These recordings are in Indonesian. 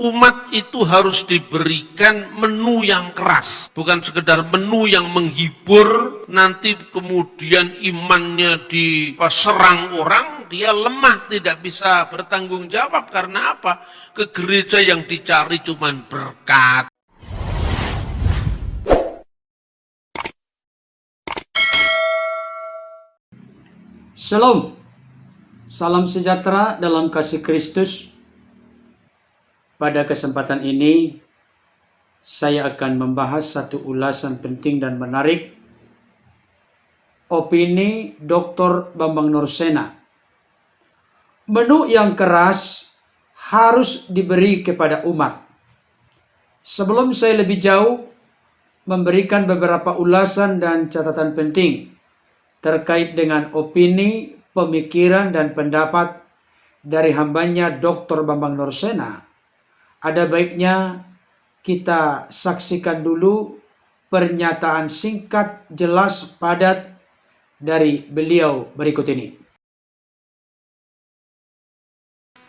umat itu harus diberikan menu yang keras, bukan sekedar menu yang menghibur, nanti kemudian imannya diserang orang, dia lemah, tidak bisa bertanggung jawab. Karena apa? Ke gereja yang dicari cuman berkat. Shalom, salam sejahtera dalam kasih Kristus. Pada kesempatan ini, saya akan membahas satu ulasan penting dan menarik. Opini Dr. Bambang Nursena. Menu yang keras harus diberi kepada umat. Sebelum saya lebih jauh memberikan beberapa ulasan dan catatan penting terkait dengan opini, pemikiran, dan pendapat dari hambanya Dr. Bambang Nursena, ada baiknya kita saksikan dulu pernyataan singkat, jelas, padat dari beliau berikut ini.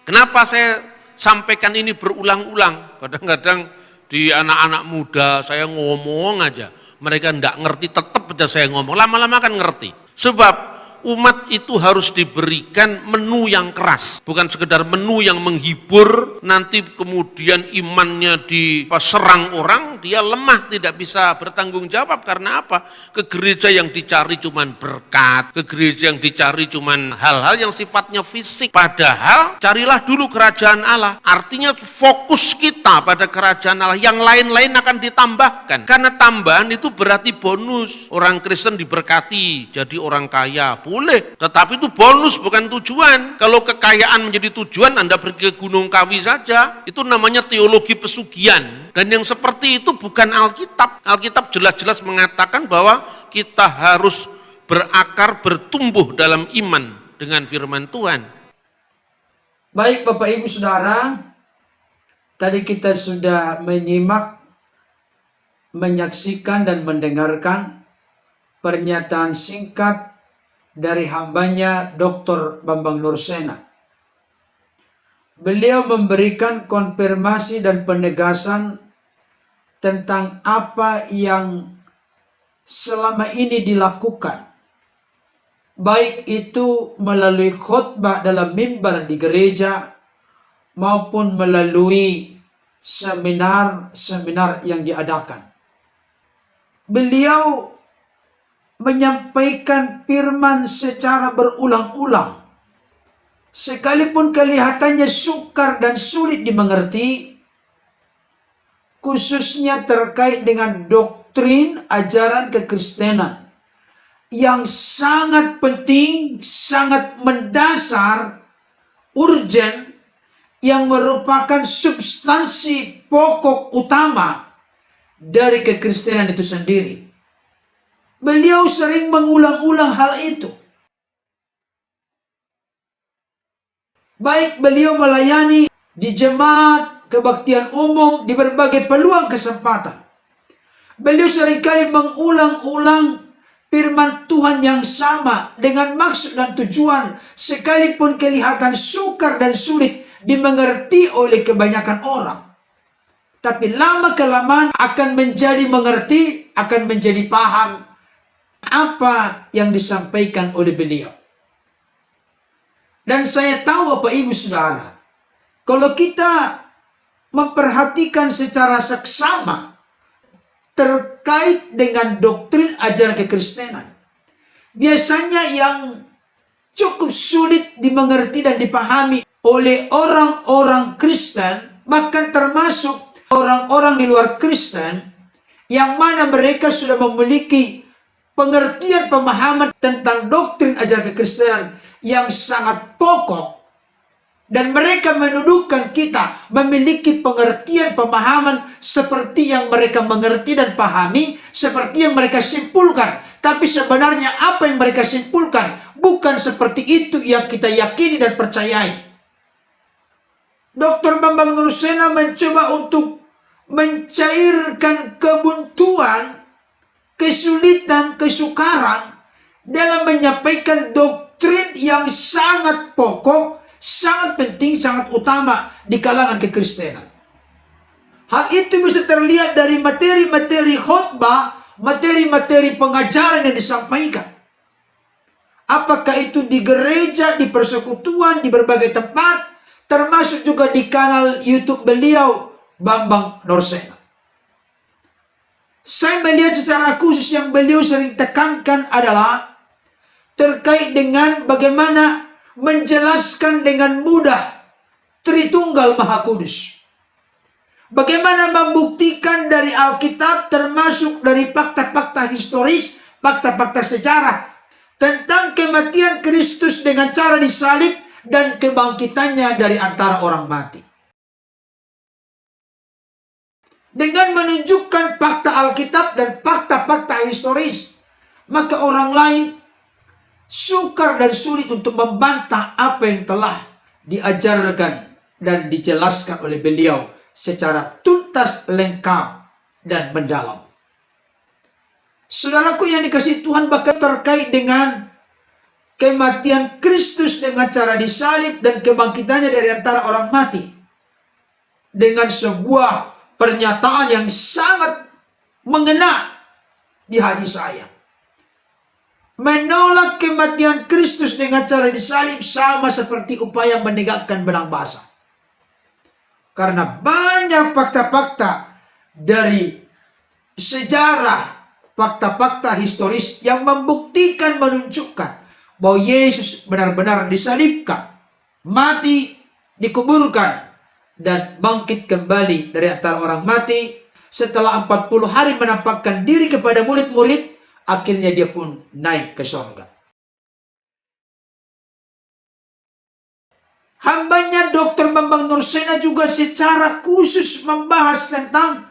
Kenapa saya sampaikan ini berulang-ulang? Kadang-kadang di anak-anak muda saya ngomong aja, mereka enggak ngerti, tetap aja saya ngomong, lama-lama kan ngerti. Sebab umat itu harus diberikan menu yang keras, bukan sekedar menu yang menghibur, nanti kemudian imannya diserang orang, dia lemah, tidak bisa bertanggung jawab. Karena apa? Ke gereja yang dicari cuman berkat, ke gereja yang dicari cuman hal-hal yang sifatnya fisik. Padahal carilah dulu kerajaan Allah. Artinya fokus kita pada kerajaan Allah, yang lain-lain akan ditambahkan. Karena tambahan itu berarti bonus. Orang Kristen diberkati jadi orang kaya, boleh, tetapi itu bonus, bukan tujuan. Kalau kekayaan menjadi tujuan, Anda pergi ke Gunung Kawi saja, itu namanya teologi pesugihan. Dan yang seperti itu bukan Alkitab. Alkitab jelas-jelas mengatakan bahwa kita harus berakar, bertumbuh dalam iman dengan firman Tuhan. Baik Bapak Ibu Saudara, tadi kita sudah menyimak, menyaksikan dan mendengarkan pernyataan singkat dari hambanya Dr. Bambang Nursena. Beliau memberikan konfirmasi dan penegasan tentang apa yang selama ini dilakukan, baik itu melalui khotbah dalam mimbar di gereja maupun melalui seminar-seminar yang diadakan. Beliau menyampaikan firman secara berulang-ulang. Sekalipun kelihatannya sukar dan sulit dimengerti, khususnya terkait dengan doktrin ajaran kekristenan yang sangat penting, sangat mendasar, urgen, yang merupakan substansi pokok utama dari kekristenan itu sendiri. Beliau sering mengulang-ulang hal itu. Baik beliau melayani di jemaat, kebaktian umum, di berbagai peluang kesempatan. Beliau seringkali mengulang-ulang firman Tuhan yang sama dengan maksud dan tujuan, sekalipun kelihatan sukar dan sulit dimengerti oleh kebanyakan orang. Tapi lama-kelamaan akan menjadi mengerti, akan menjadi paham apa yang disampaikan oleh beliau. Dan saya tahu Bapak Ibu Saudara, kalau kita memperhatikan secara seksama terkait dengan doktrin ajaran kekristenan, biasanya yang cukup sulit dimengerti dan dipahami oleh orang-orang Kristen, bahkan termasuk orang-orang di luar Kristen, yang mana mereka sudah memiliki pengertian pemahaman tentang doktrin ajaran kekristenan yang sangat pokok, dan mereka menuduhkan kita memiliki pengertian pemahaman seperti yang mereka mengerti dan pahami, seperti yang mereka simpulkan. Tapi sebenarnya apa yang mereka simpulkan bukan seperti itu yang kita yakini dan percayai. Dr. Bambang Nursena mencoba untuk mencairkan kebuntuan, kesulitan, kesukaran dalam menyampaikan doktrin yang sangat pokok, sangat penting, sangat utama di kalangan kekristenan. Hal itu bisa terlihat dari materi-materi khotbah, materi-materi pengajaran yang disampaikan. Apakah itu di gereja, di persekutuan, di berbagai tempat, termasuk juga di kanal YouTube beliau, Bambang Norsena. Saya melihat secara khusus yang beliau sering tekankan adalah terkait dengan bagaimana menjelaskan dengan mudah Tritunggal Maha Kudus. Bagaimana membuktikan dari Alkitab termasuk dari fakta-fakta historis, fakta-fakta sejarah tentang kematian Kristus dengan cara disalib dan kebangkitannya dari antara orang mati. Dengan menunjukkan fakta Alkitab dan fakta-fakta historis, maka orang lain sukar dan sulit untuk membantah apa yang telah diajarkan dan dijelaskan oleh beliau secara tuntas, lengkap, dan mendalam. Saudaraku yang dikasihi Tuhan, bahkan terkait dengan kematian Kristus dengan cara disalib dan kebangkitannya dari antara orang mati, dengan sebuah pernyataan yang sangat mengena di hati saya. Menolak kematian Kristus dengan cara disalib sama seperti upaya menegakkan benang basah. Karena banyak fakta-fakta dari sejarah, fakta-fakta historis yang membuktikan, menunjukkan bahwa Yesus benar-benar disalibkan, mati, dikuburkan, dan bangkit kembali dari antara orang mati. Setelah 40 hari menampakkan diri kepada murid-murid, akhirnya dia pun naik ke surga. Hambanya Dr. Bambang Norsena juga secara khusus membahas tentang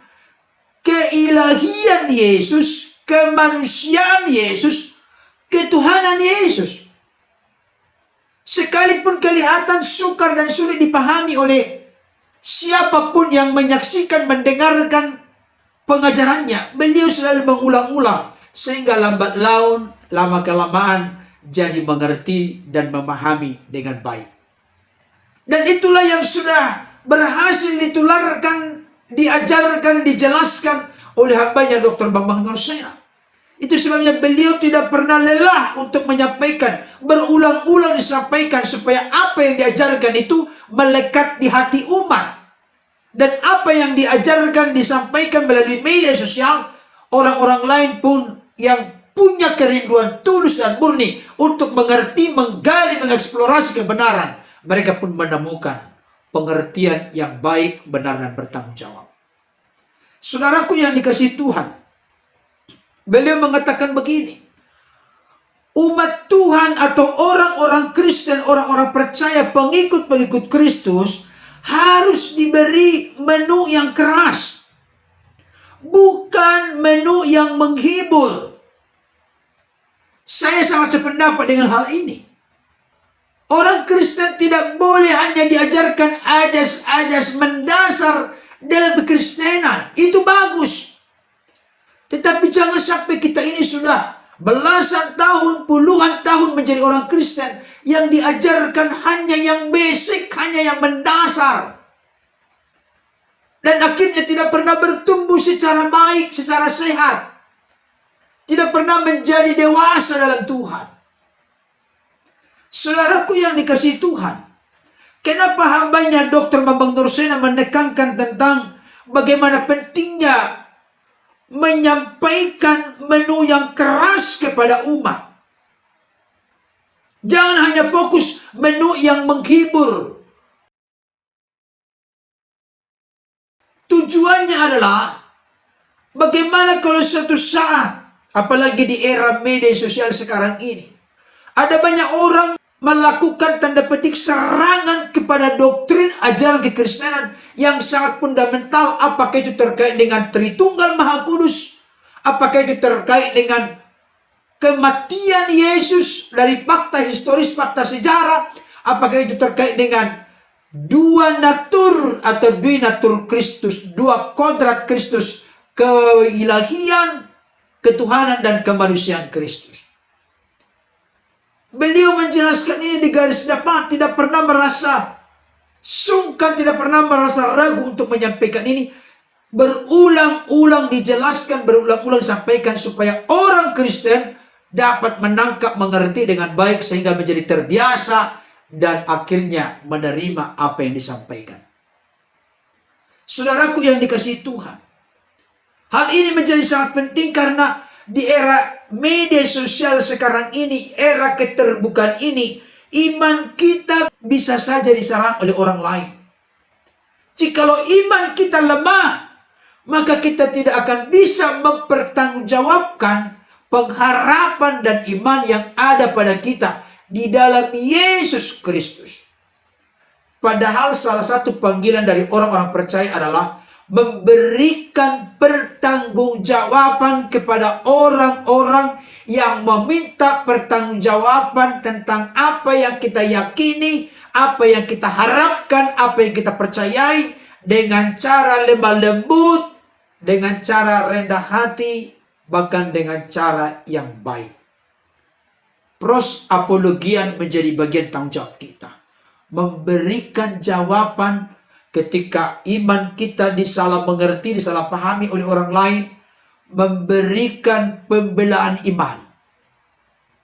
keilahian Yesus, kemanusiaan Yesus, ketuhanan Yesus. Sekalipun kelihatan sukar dan sulit dipahami oleh siapapun yang menyaksikan, mendengarkan pengajarannya, beliau selalu mengulang-ulang sehingga lambat laun, lama-kelamaan jadi mengerti dan memahami dengan baik. Dan itulah yang sudah berhasil ditularkan, diajarkan, dijelaskan oleh hambanya Dr. Bambang Norsena. Itu sebabnya beliau tidak pernah lelah untuk menyampaikan, berulang-ulang disampaikan supaya apa yang diajarkan itu melekat di hati umat. Dan apa yang diajarkan, disampaikan melalui media sosial, orang-orang lain pun yang punya kerinduan tulus dan murni untuk mengerti, menggali, mengeksplorasi kebenaran, mereka pun menemukan pengertian yang baik, benar, dan bertanggung jawab. Saudaraku yang dikasihi Tuhan, beliau mengatakan begini, umat Tuhan atau orang-orang Kristen, orang-orang percaya, pengikut-pengikut Kristus harus diberi menu yang keras, bukan menu yang menghibur. Saya sangat sependapat dengan hal ini. Orang Kristen tidak boleh hanya diajarkan ajas-ajas mendasar dalam kekristenan. Itu bagus. Tetapi jangan sampai kita ini sudah belasan tahun, puluhan tahun menjadi orang Kristen yang diajarkan hanya yang basic, hanya yang mendasar. Dan akhirnya tidak pernah bertumbuh secara baik, secara sehat. Tidak pernah menjadi dewasa dalam Tuhan. Saudaraku yang dikasihi Tuhan, kenapa hambanya Dr. Bambang Norsena menekankan tentang bagaimana pentingnya menyampaikan menu yang keras kepada umat. Jangan hanya fokus menu yang menghibur. Tujuannya adalah bagaimana kalau suatu saat, apalagi di era media sosial sekarang ini, ada banyak orang melakukan tanda petik serangan kepada doktrin ajaran kekristenan yang sangat fundamental. Apakah itu terkait dengan Tritunggal Maha Kudus? Apakah itu terkait dengan kematian Yesus dari fakta historis, fakta sejarah? Apakah itu terkait dengan dua natur atau dua natur Kristus, dua kodrat Kristus, keilahian, ketuhanan, dan kemanusiaan Kristus? Beliau menjelaskan ini di garis depan, tidak pernah merasa sungkan, tidak pernah merasa ragu untuk menyampaikan ini. berulang-ulang dijelaskan, berulang-ulang disampaikan supaya orang Kristen dapat menangkap, mengerti dengan baik sehingga menjadi terbiasa dan akhirnya menerima apa yang disampaikan. Saudaraku yang dikasihi Tuhan, hal ini menjadi sangat penting karena di era media sosial sekarang ini, era keterbukaan ini, iman kita bisa saja diserang oleh orang lain. Jikalau iman kita lemah, maka kita tidak akan bisa mempertanggungjawabkan pengharapan dan iman yang ada pada kita di dalam Yesus Kristus. Padahal salah satu panggilan dari orang-orang percaya adalah memberikan pertanggungjawaban kepada orang-orang yang meminta pertanggungjawaban tentang apa yang kita yakini, apa yang kita harapkan, apa yang kita percayai, dengan cara lemah lembut, dengan cara rendah hati, bahkan dengan cara yang baik. Pros apologian menjadi bagian tanggung jawab kita. Memberikan jawaban ketika iman kita disalah mengerti, disalah pahami oleh orang lain. Memberikan pembelaan iman.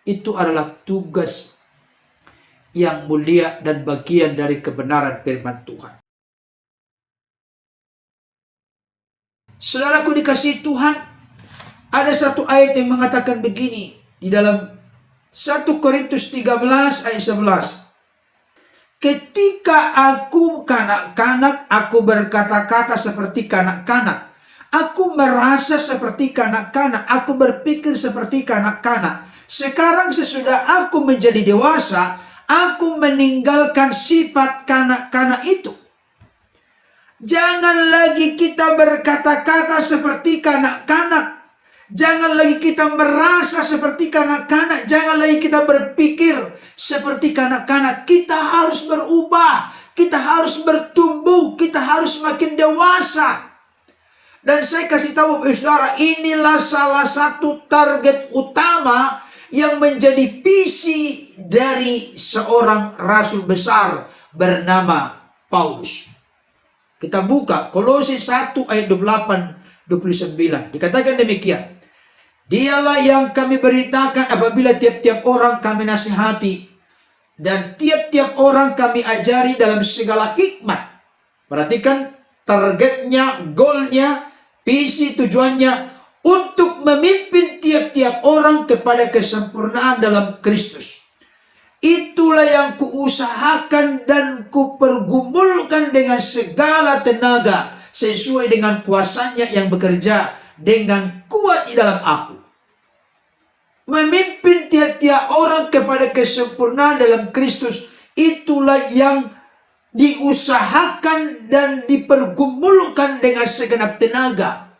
Itu adalah tugas yang mulia dan bagian dari kebenaran firman Tuhan. Saudaraku dikasihi Tuhan, ada satu ayat yang mengatakan begini di dalam 1 Korintus 13 ayat 11. Ketika aku kanak-kanak, aku berkata-kata seperti kanak-kanak. Aku merasa seperti kanak-kanak. Aku berpikir seperti kanak-kanak. Sekarang sesudah aku menjadi dewasa, aku meninggalkan sifat kanak-kanak itu. Jangan lagi kita berkata-kata seperti kanak-kanak. Jangan lagi kita merasa seperti kanak-kanak. Jangan lagi kita berpikir seperti kanak-kanak. Kita harus berubah. Kita harus bertumbuh. Kita harus makin dewasa. Dan saya kasih tahu Bapak Saudara, inilah salah satu target utama yang menjadi visi dari seorang rasul besar bernama Paulus. Kita buka Kolose 1 ayat 28-29. Dikatakan demikian. Dialah yang kami beritakan apabila tiap-tiap orang kami nasihati dan tiap-tiap orang kami ajari dalam segala hikmat. Perhatikan targetnya, goalnya, visi tujuannya untuk memimpin tiap-tiap orang kepada kesempurnaan dalam Kristus. Itulah yang kuusahakan dan kupergumulkan dengan segala tenaga sesuai dengan kuasanya yang bekerja dengan kuat di dalam aku. Memimpin tiap-tiap orang kepada kesempurnaan dalam Kristus, itulah yang diusahakan dan dipergumulkan dengan segenap tenaga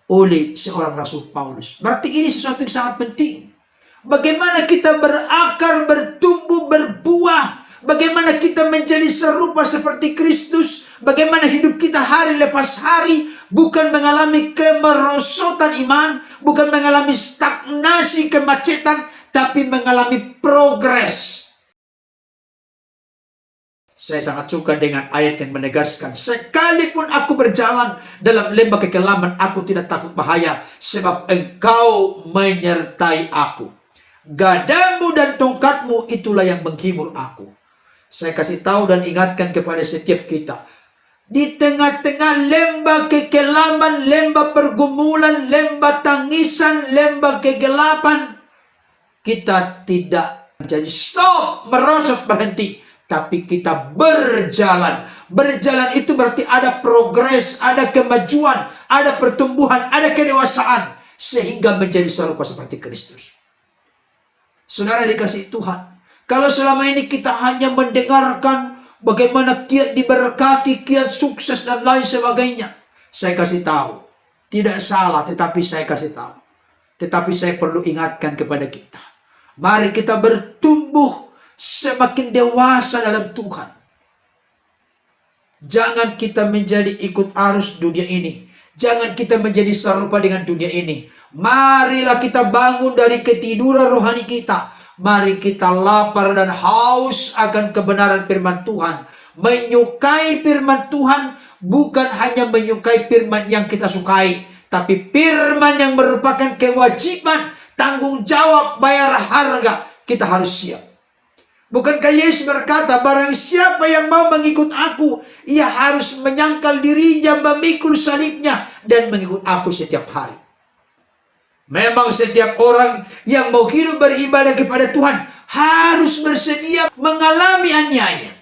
oleh seorang Rasul Paulus. Berarti ini sesuatu yang sangat penting. Bagaimana kita berakar, bertumbuh, berbuah. Bagaimana kita menjadi serupa seperti Kristus. Bagaimana hidup kita hari lepas hari. Bukan mengalami kemerosotan iman. Bukan mengalami stagnasi kemacetan. Tapi mengalami progres. Saya sangat suka dengan ayat yang menegaskan. Sekalipun aku berjalan dalam lembah kekelaman, aku tidak takut bahaya. Sebab engkau menyertai aku. Gadamu dan tongkatmu itulah yang menghibur aku. Saya kasih tahu dan ingatkan kepada setiap kita. Di tengah-tengah lembah kekelaman, lembah pergumulan, lembah tangisan, lembah kegelapan, kita tidak menjadi stop, merosot, berhenti. Tapi kita berjalan. Berjalan itu berarti ada progres, ada kemajuan, ada pertumbuhan, ada kedewasaan. Sehingga menjadi serupa seperti Kristus. Saudara dikasih Tuhan. Kalau selama ini kita hanya mendengarkan bagaimana kiat diberkati, kiat sukses dan lain sebagainya. Saya kasih tahu. Tidak salah, tetapi saya kasih tahu. Tetapi saya perlu ingatkan kepada kita. Mari kita bertumbuh semakin dewasa dalam Tuhan. Jangan kita menjadi ikut arus dunia ini. Jangan kita menjadi serupa dengan dunia ini. Marilah kita bangun dari ketiduran rohani kita. Mari kita lapar dan haus akan kebenaran firman Tuhan. Menyukai firman Tuhan. bukan hanya menyukai firman yang kita sukai, tapi firman yang merupakan kewajiban, tanggung jawab, bayar harga. Kita harus siap. Bukankah Yesus berkata, barang siapa yang mau mengikut aku, ia harus menyangkal dirinya, memikul salibnya, dan mengikut aku setiap hari. Memang setiap orang yang mau hidup beribadah kepada Tuhan harus bersedia mengalami aniaya.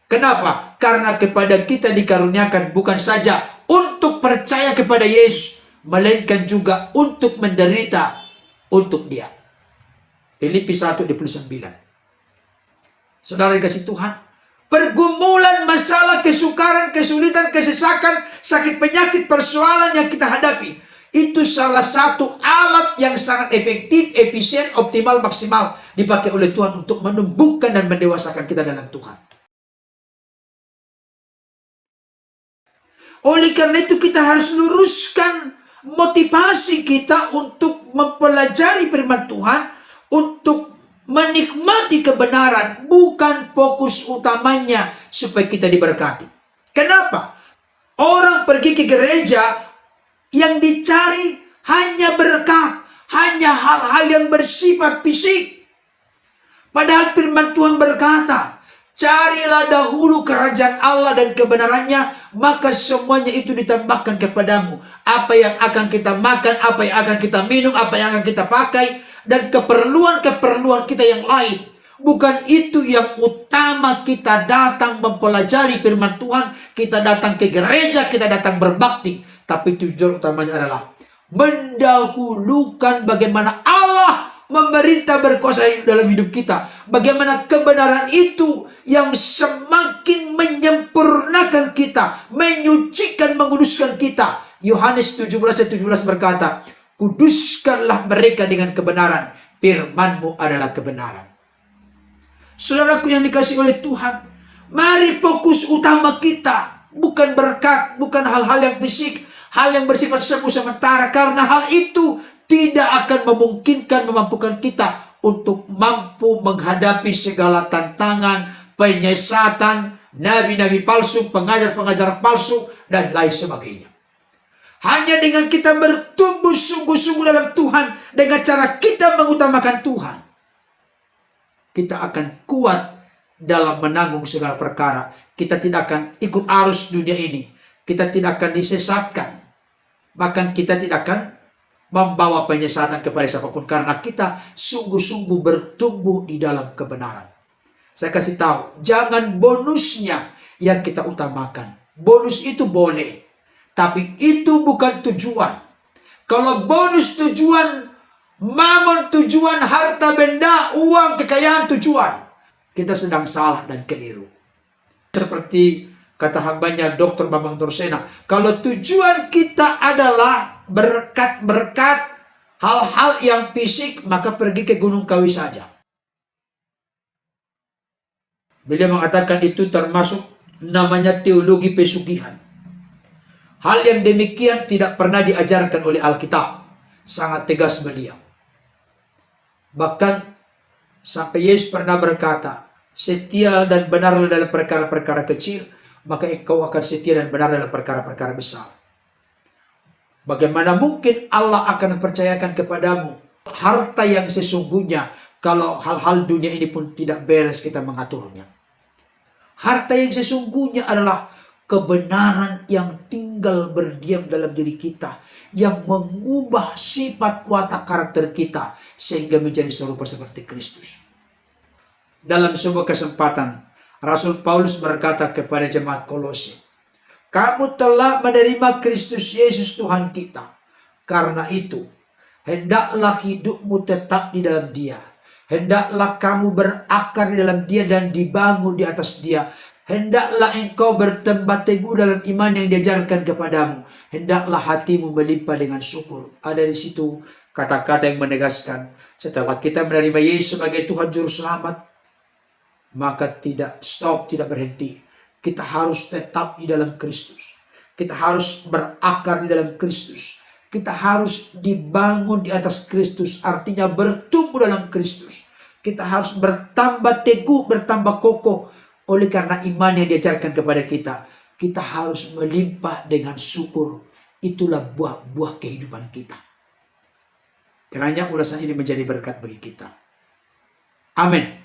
Kenapa? Karena kepada kita dikaruniakan bukan saja untuk percaya kepada Yesus, melainkan juga untuk menderita untuk Dia. Filipi 1:29. Saudara dikasih Tuhan, pergumulan, masalah, kesukaran, kesulitan, kesesakan, sakit, penyakit, persoalan yang kita hadapi, itu salah satu alat yang sangat efektif, efisien, optimal, maksimal dipakai oleh Tuhan untuk menumbuhkan dan mendewasakan kita dalam Tuhan. Oleh karena itu kita harus luruskan motivasi kita untuk mempelajari firman Tuhan, untuk menikmati kebenaran, bukan fokus utamanya supaya kita diberkati. Kenapa? Orang pergi ke gereja yang dicari hanya berkat, hanya hal-hal yang bersifat fisik. Padahal firman Tuhan berkata, carilah dahulu kerajaan Allah dan kebenarannya, maka semuanya itu ditambahkan kepadamu. Apa yang akan kita makan, apa yang akan kita minum, apa yang akan kita pakai, dan keperluan-keperluan kita yang lain. Bukan itu yang utama kita datang mempelajari firman Tuhan, kita datang ke gereja, kita datang berbakti. Tapi tujuan utamanya adalah mendahulukan bagaimana Allah memerintah berkuasa dalam hidup kita. Bagaimana kebenaran itu yang semakin menyempurnakan kita, menyucikan, menguduskan kita. Yohanes 17:17 berkata, kuduskanlah mereka dengan kebenaran, firman-Mu adalah kebenaran. Saudaraku yang dikasihi oleh Tuhan, mari fokus utama kita bukan berkat, bukan hal-hal yang fisik, hal yang bersifat semu sementara, karena hal itu tidak akan memungkinkan, memampukan kita untuk mampu menghadapi segala tantangan, penyesatan, nabi-nabi palsu, pengajar-pengajar palsu, dan lain sebagainya. Hanya dengan kita bertumbuh sungguh-sungguh dalam Tuhan, dengan cara kita mengutamakan Tuhan, kita akan kuat dalam menanggung segala perkara. Kita tidak akan ikut arus dunia ini. Kita tidak akan disesatkan. Bahkan kita tidak akan membawa penyesatan kepada siapapun, karena kita sungguh-sungguh bertumbuh di dalam kebenaran. Saya kasih tahu, jangan bonusnya yang kita utamakan. Bonus itu boleh, tapi itu bukan tujuan. Kalau bonus tujuan, mamon tujuan, harta benda, uang, kekayaan tujuan, kita sedang salah dan keliru. Seperti kata hambanya Dr. Bambang Nursena, kalau tujuan kita adalah berkat-berkat, hal-hal yang fisik, maka pergi ke Gunung Kawi saja. Beliau mengatakan itu termasuk namanya teologi pesugihan. Hal yang demikian tidak pernah diajarkan oleh Alkitab. Sangat tegas beliau. Bahkan sampai Yesus pernah berkata, setia dan benarlah dalam perkara-perkara kecil, maka engkau akan setia dan benar dalam perkara-perkara besar. Bagaimana mungkin Allah akan mempercayakan kepadamu harta yang sesungguhnya kalau hal-hal dunia ini pun tidak beres kita mengaturnya? Harta yang sesungguhnya adalah kebenaran yang tinggal berdiam dalam diri kita, yang mengubah sifat watak karakter kita sehingga menjadi serupa seperti Kristus. Dalam sebuah kesempatan, Rasul Paulus berkata kepada jemaat Kolose, kamu telah menerima Kristus Yesus Tuhan kita. Karena itu, hendaklah hidupmu tetap di dalam Dia. Hendaklah kamu berakar di dalam Dia dan dibangun di atas Dia. Hendaklah engkau bertempat teguh dalam iman yang diajarkan kepadamu. Hendaklah hatimu melimpah dengan syukur. Ada di situ kata-kata yang menegaskan, setelah kita menerima Yesus sebagai Tuhan Juru Selamat, maka tidak stop, tidak berhenti. Kita harus tetap di dalam Kristus. Kita harus berakar di dalam Kristus. Kita harus dibangun di atas Kristus, artinya bertumbuh dalam Kristus. Kita harus bertambah teguh, bertambah kokoh oleh karena iman yang diajarkan kepada kita. kita harus melimpah dengan syukur. Itulah buah-buah kehidupan kita. Kiranya ulasan ini menjadi berkat bagi kita. Amin.